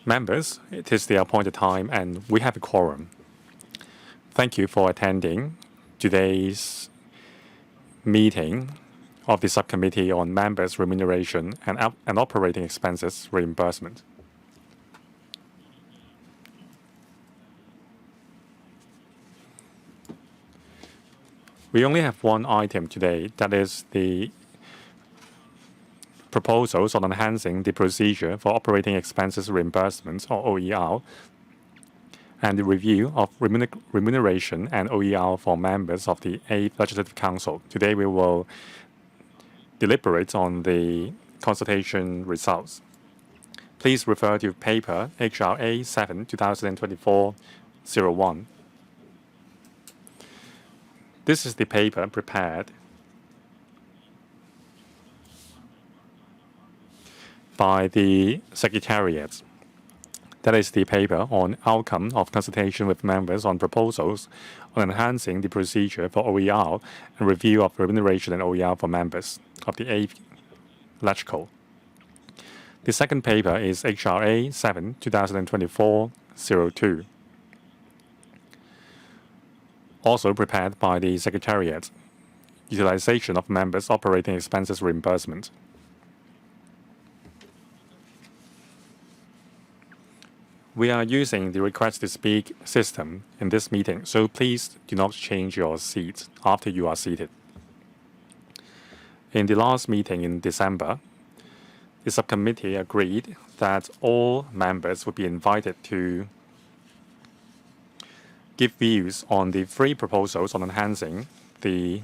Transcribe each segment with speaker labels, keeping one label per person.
Speaker 1: Members, it is the appointed time and we have a quorum. Thank you for attending today's meeting of the Subcommittee on Members' Remuneration and Operating Expenses Reimbursement. We only have one item today, that is the proposals on enhancing the procedure for operating expenses reimbursements, or OER, and the review of remuneration and OER for members of the 8th Legislative Council. Today we will deliberate on the consultation results. Please refer to paper HRA 7 2024-01. This is the paper prepared by the Secretariat. That is the paper on outcome of consultation with members on proposals on enhancing the procedure for OER and review of remuneration and OER for members of the 8th LegCo. The second paper is HRA 7 2024-02. Also prepared by the Secretariat, Utilization of Members' Operating Expenses Reimbursement. We are using the request to speak system in this meeting, so please do not change your seat after you are seated. In the last meeting in December, the subcommittee agreed that all members would be invited to give views on the 3 proposals on enhancing the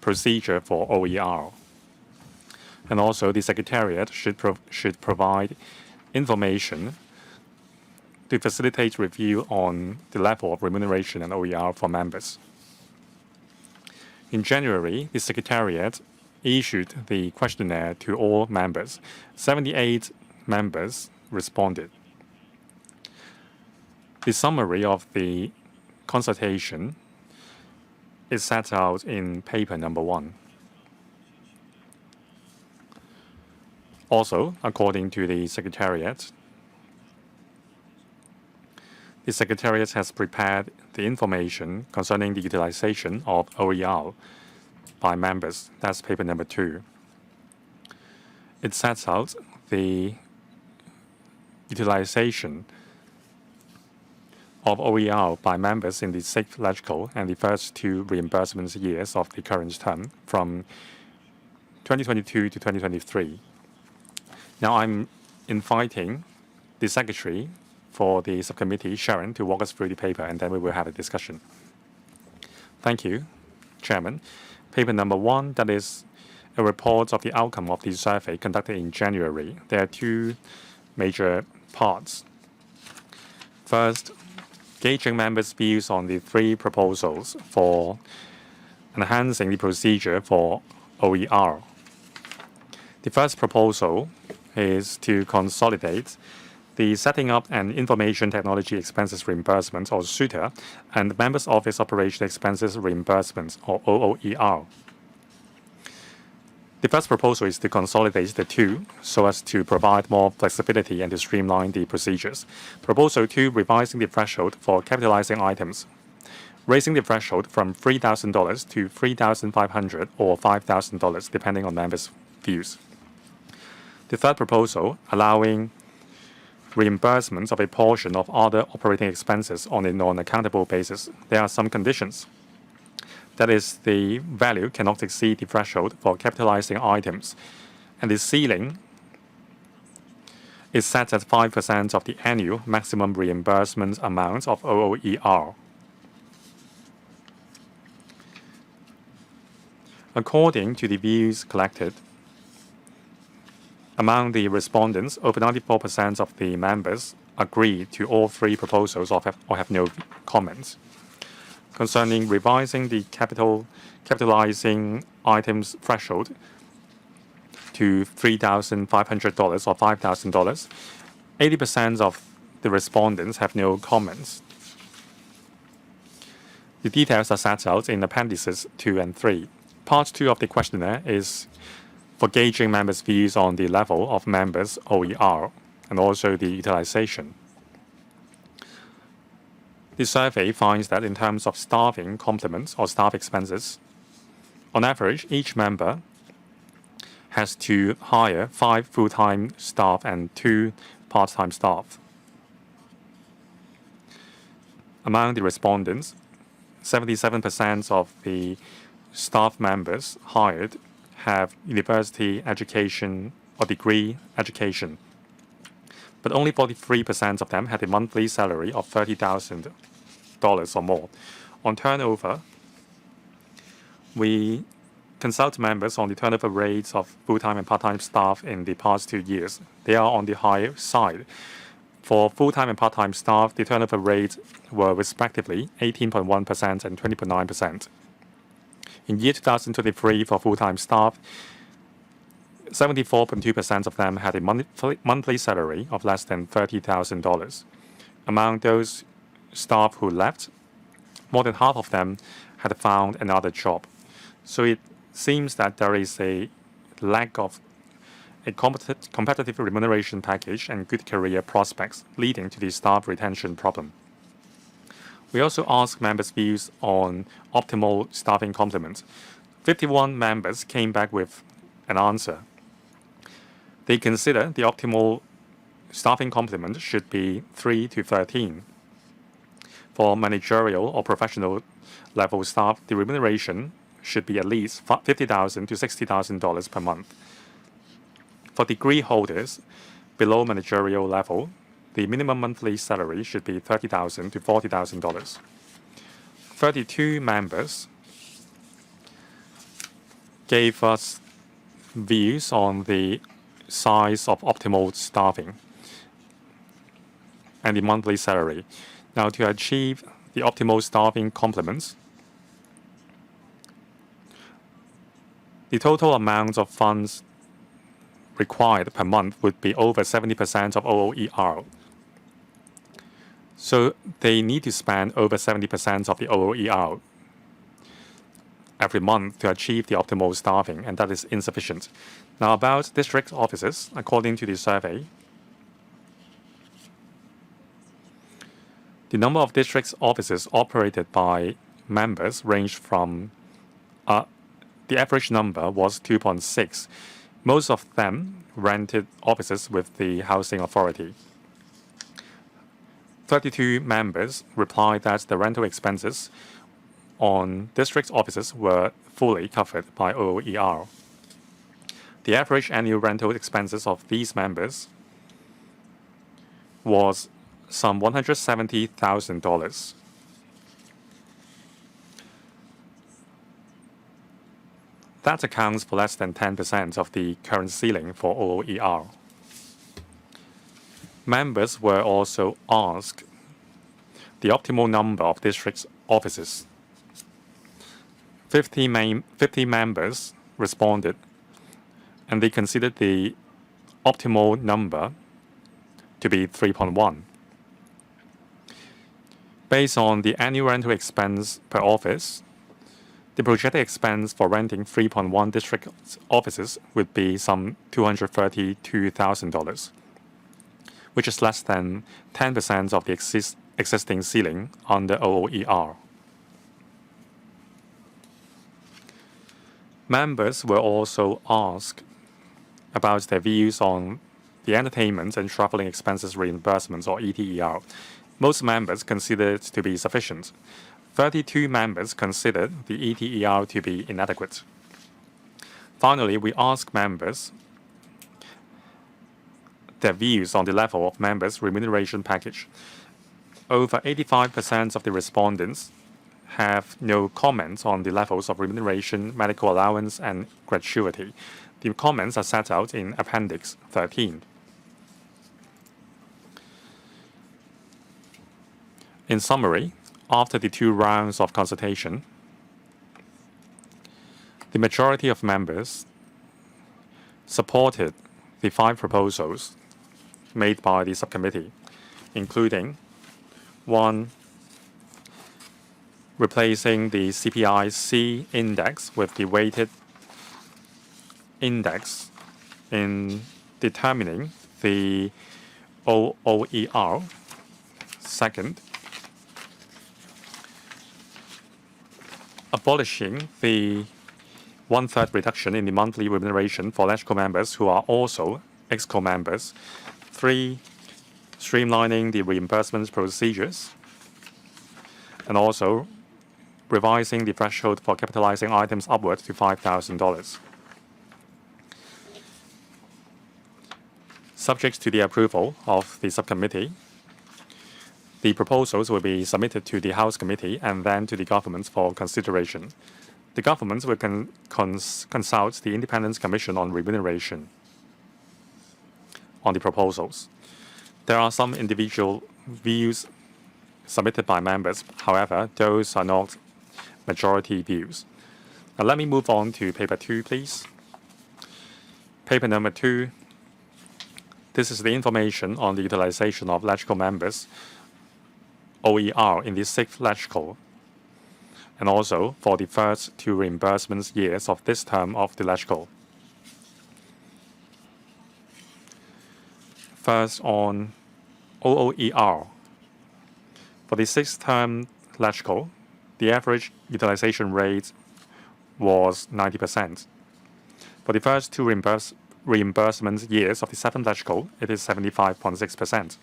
Speaker 1: procedure for OER. And also the Secretariat should provide information to facilitate review on the level of remuneration and OER for members. In January, the Secretariat issued the questionnaire to all members. 78 members responded. The summary of the consultation is set out in paper number 1. Also, according to the Secretariat, the Secretariat has prepared the information concerning the utilization of OER by members. That's paper number 2. It sets out the utilization of OER by members in the 6th LegCo and the first 2 reimbursement years of the current term from 2022 to 2023. Now I'm inviting the Secretary for the subcommittee, Sharon, to walk us through the paper, and then we will have a discussion. Thank you, Chairman. Paper number 1, that is a report of the outcome of the survey conducted in January. There are 2 major parts. First, gauging members' views on the 3 proposals for enhancing the procedure for OER. The first proposal is to consolidate the Setting Up and Information Technology Expenses Reimbursement, or SUTA, and Members' Office Operation Expenses Reimbursement, or OOER. The first proposal is to consolidate the 2 so as to provide more flexibility and to streamline the procedures. Proposal 2, revising the threshold for capitalizing items, raising the threshold from $3,000 to $3,500 or $5,000, depending on members' views. The third proposal, allowing reimbursements of a portion of other operating expenses on a non-accountable basis. There are some conditions. That is, the value cannot exceed the threshold for capitalizing items, and the ceiling is set at 5% of the annual maximum reimbursement amount of OOER. According to the views collected, among the respondents, over 94% of the members agreed to all 3 proposals or have no comments. Concerning revising the capitalizing items threshold to $3,500 or $5,000, 80% of the respondents have no comments. The details are set out in Appendices 2 and 3. Part 2 of the questionnaire is for gauging members' views on the level of members' OER. and also the utilization. The survey finds that in terms of staffing complements or staff expenses, on average, each member has to hire 5 full-time staff and 2 part-time staff. Among the respondents, 77% of the staff members hired have university education or degree education, but only 43% of them had a monthly salary of $30,000 or more. On turnover, we consult members on the turnover rates of full-time and part-time staff in the past 2 years. They are on the higher side. For full-time and part-time staff, the turnover rates were respectively 18.1% and 20.9%. In year 2023, for full-time staff, 74.2% of them had a monthly salary of less than $30,000. Among those staff who left, more than half of them had found another job. So it seems that there is a lack of a competitive remuneration package and good career prospects, leading to the staff retention problem. We also asked members' views on optimal staffing complement. 51 members came back with an answer. They consider the optimal staffing complement should be 3 to 13. For managerial or professional level staff, the remuneration should be at least $50,000 to $60,000 per month. For degree holders below managerial level, the minimum monthly salary should be $30,000 to $40,000. 32 members gave us views on the size of optimal staffing and the monthly salary. Now, to achieve the optimal staffing complements, the total amount of funds required per month would be over 70% of OOER. So they need to spend over 70% of the OOER every month to achieve the optimal staffing, and that is insufficient. Now, about district offices, according to the survey, the number of district offices operated by members ranged from the average number was 2.6. Most of them rented offices with the housing authority. 32 members replied that the rental expenses on district offices were fully covered by OOER. The average annual rental expenses of these members was some $170,000. That accounts for less than 10% of the current ceiling for OOER. Members were also asked the optimal number of district offices. 50 members responded, and they considered the optimal number to be 3.1. Based on the annual rental expense per office, the projected expense for renting 3.1 district offices would be some $232,000, which is less than 10% of the existing ceiling under OOER. Members were also asked about their views on the entertainment and traveling expenses reimbursements, or ETER. Most members considered it to be sufficient. 32 members considered the ETER to be inadequate. Finally, we asked members their views on the level of members' remuneration package. Over 85% of the respondents have no comments on the levels of remuneration, medical allowance, and gratuity. The comments are set out in Appendix 13. In summary, after the 2 rounds of consultation, the majority of members supported the 5 proposals made by the subcommittee, including 1. Replacing the CPIC index with the weighted index in determining the OOER. Second, abolishing the one-third reduction in the monthly remuneration for LegCo members who are also ExCo members. 3, streamlining the reimbursement procedures, and also revising the threshold for capitalizing items upward to $5,000. Subject to the approval of the subcommittee, the proposals will be submitted to the House Committee and then to the government for consideration. The government will consult the Independent Commission on Remuneration on the proposals. There are some individual views submitted by members. However, those are not majority views. Now let me move on to paper 2, please. Paper number 2. This is the information on the utilization of LegCo members, OER, in the 6th LegCo, and also for the first 2 reimbursement years of this term of the LegCo. First, on OOER. For the 6th term LegCo, the average utilization rate was 90%. For the first 2 reimbursement years of the 7th LegCo, it is 75.6%.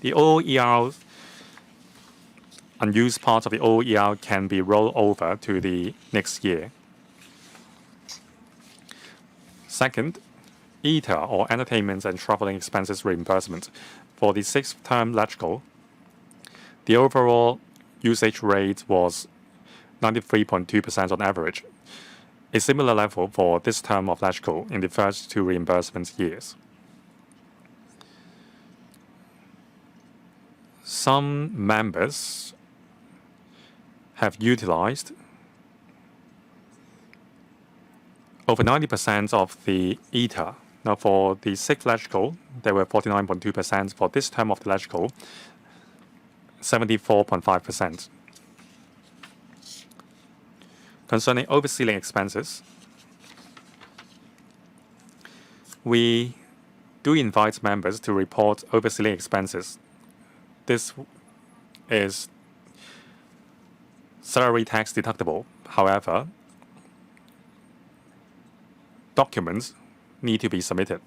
Speaker 1: The OOER, unused part of the OOER can be rolled over to the next year. Second, ETA, or entertainment and traveling expenses reimbursement. For the 6th term LegCo, the overall usage rate was 93.2% on average, a similar level for this term of LegCo in the first 2 reimbursement years. Some members have utilized over 90% of the ETA. Now, for the 6th LegCo, there were 49.2%. For this term of the LegCo, 74.5%. Concerning overseeing expenses, we do invite members to report overseeing expenses. This is salary tax deductible. However, documents need to be submitted.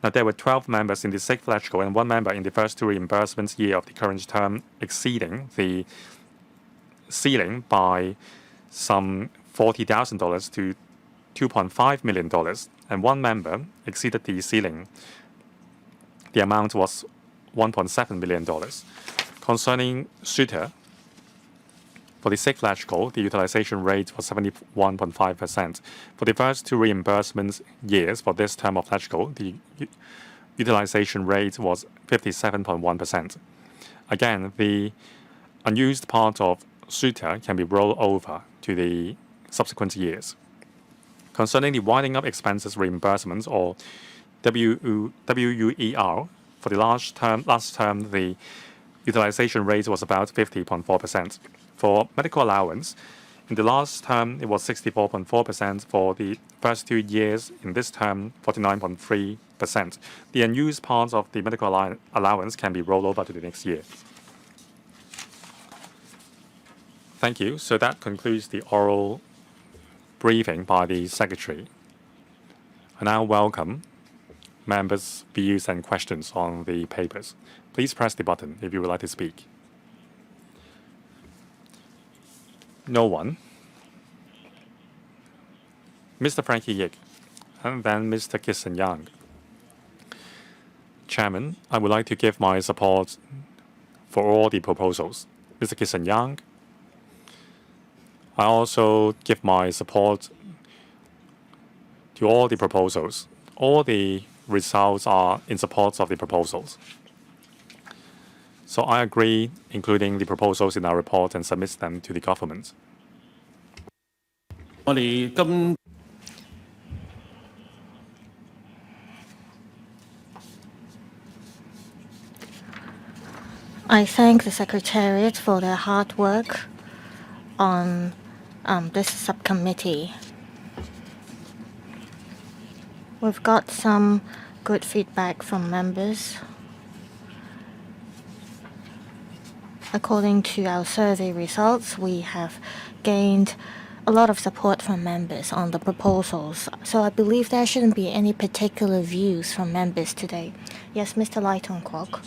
Speaker 1: Now, there were 12 members in the 6th LegCo and 1 member in the first 2 reimbursement year of the current term, exceeding the ceiling by some $40,000 to $2.5 million, and 1 member exceeded the ceiling. The amount was $1.7 million. Concerning SUTA, for the 6th LegCo, the utilization rate was 71.5%. For the first 2 reimbursement years for this term of LegCo, the utilization rate was 57.1%. Again, the unused part of SUTA can be rolled over to the subsequent years. Concerning the winding up expenses reimbursements, or WUER, for the last term, the utilization rate was about 50.4%. For medical allowance, in the last term, it was 64.4%. For the first 2 years in this term, 49.3%. The unused part of the medical allowance can be rolled over to the next year. Thank you. So that concludes the oral briefing by the Secretary. I now welcome members' views and questions on the papers. Please press the button if you would like to speak. No one. Mr. Frankie Yik, and then Mr. Kisson Yang. Chairman, I would like to give my support for all the proposals. Mr. Kisson Yang, I also give my support to all the proposals. All the results are in support of the proposals. So I agree, including the proposals in our report, and submit them to the government.
Speaker 2: I thank the Secretariat for their hard work on this subcommittee. We've got some good feedback from members. According to our survey results, we have gained a lot of support from members on the proposals. So I believe there shouldn't be any particular views from members today. Yes, Mr. Lighton Kwok.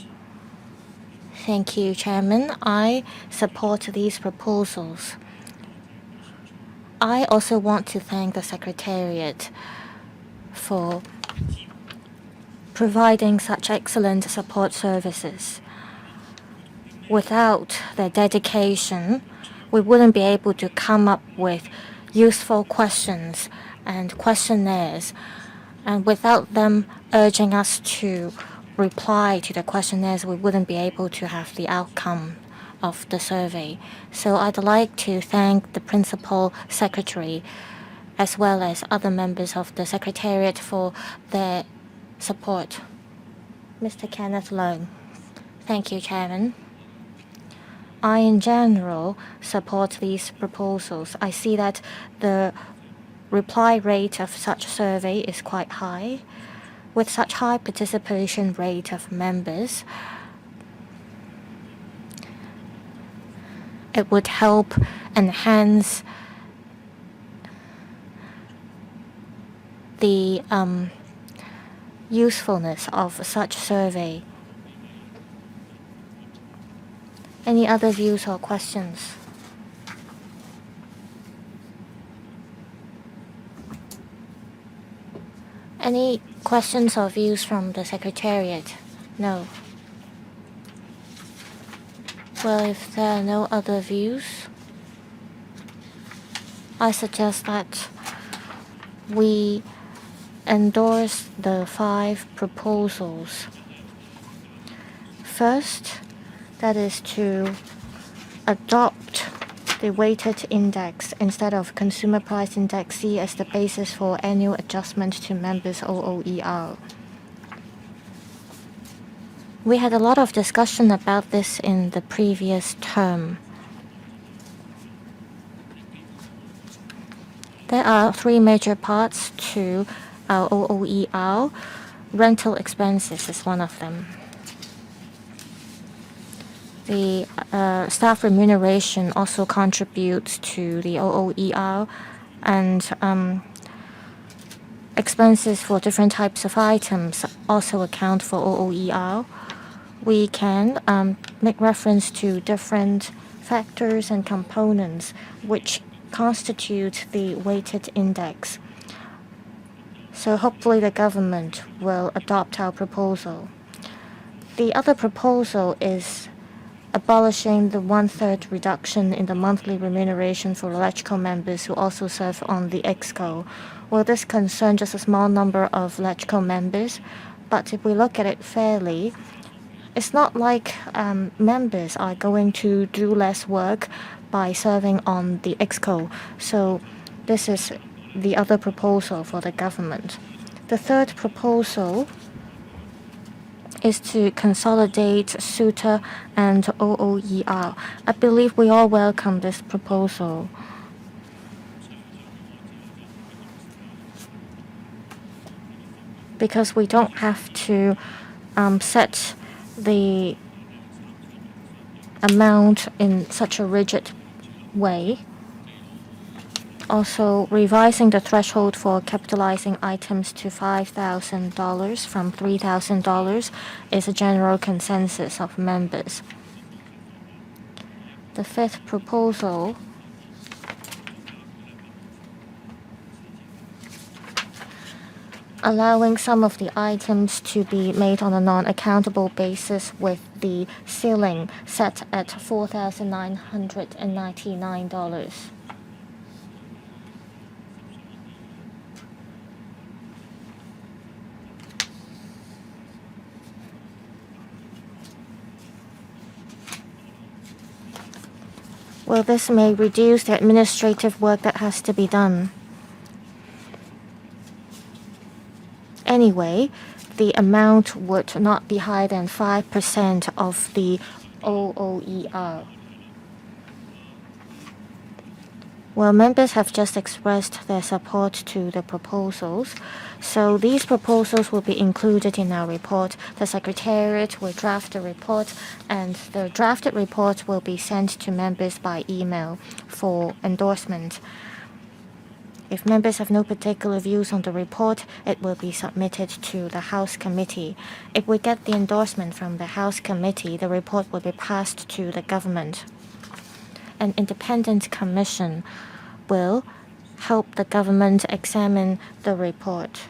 Speaker 2: Thank you, Chairman. I support these proposals. I also want to thank the Secretariat for providing such excellent support services. Without their dedication, we wouldn't be able to come up with useful questions and questionnaires. And without them urging us to reply to the questionnaires, we wouldn't be able to have the outcome of the survey. So I'd like to thank the Principal Secretary as well as other members of the Secretariat for their support. Mr. Kenneth Lowe. Thank you, Chairman. I, in general, support these proposals. I see that the reply rate of such survey is quite high. With such high participation rate of members, it would help enhance the usefulness of such survey. Any other views or questions? Any questions or views from the Secretariat? No. Well, if there are no other views, I suggest that we endorse the 5 proposals. First, that is to adopt the weighted index instead of Consumer Price Index C as the basis for annual adjustment to members' OOER. We had a lot of discussion about this in the previous term. There are 3 major parts to our OOER. Rental expenses is one of them. The staff remuneration also contributes to the OOER, and expenses for different types of items also account for OOER. We can make reference to different factors and components which constitute the weighted index. So hopefully the government will adopt our proposal. The other proposal is abolishing the 1/3 reduction in the monthly remuneration for electrical members who also serve on the ExCo. Well, this concerns just a small number of electrical members, but if we look at it fairly, it's not like members are going to do less work by serving on the ExCo. So this is the other proposal for the government. The third proposal is to consolidate SUTA and OOER. I believe we all welcome this proposal. Because we don't have to set the amount in such a rigid way. Also, revising the threshold for capitalizing items to $5,000 from $3,000 is a general consensus of members. The fifth proposal allowing some of the items to be made on a non-accountable basis with the ceiling set at $4,999. Well, this may reduce the administrative work that has to be done. Anyway, the amount would not be higher than 5% of the OOER. Well, members have just expressed their support to the proposals, so these proposals will be included in our report. The Secretariat will draft the report, and the drafted report will be sent to members by email for endorsement. If members have no particular views on the report, it will be submitted to the House Committee. If we get the endorsement from the House Committee, the report will be passed to the government. An independent commission will help the government examine the report.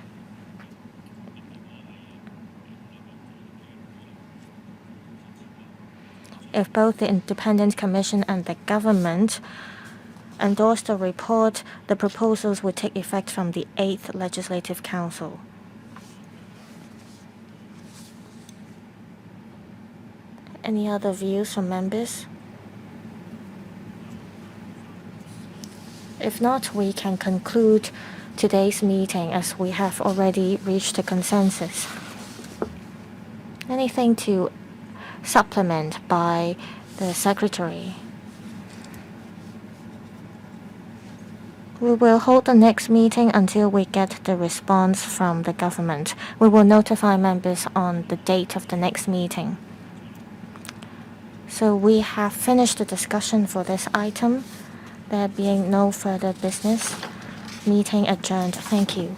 Speaker 2: If both the independent commission and the government endorse the report, the proposals will take effect from the 8th Legislative Council. Any other views from members? If not, we can conclude today's meeting as we have already reached a consensus. Anything to supplement by the Secretary? We will hold the next meeting until we get the response from the government. We will notify members on the date of the next meeting. So we have finished the discussion for this item. There being no further business, meeting adjourned. Thank you.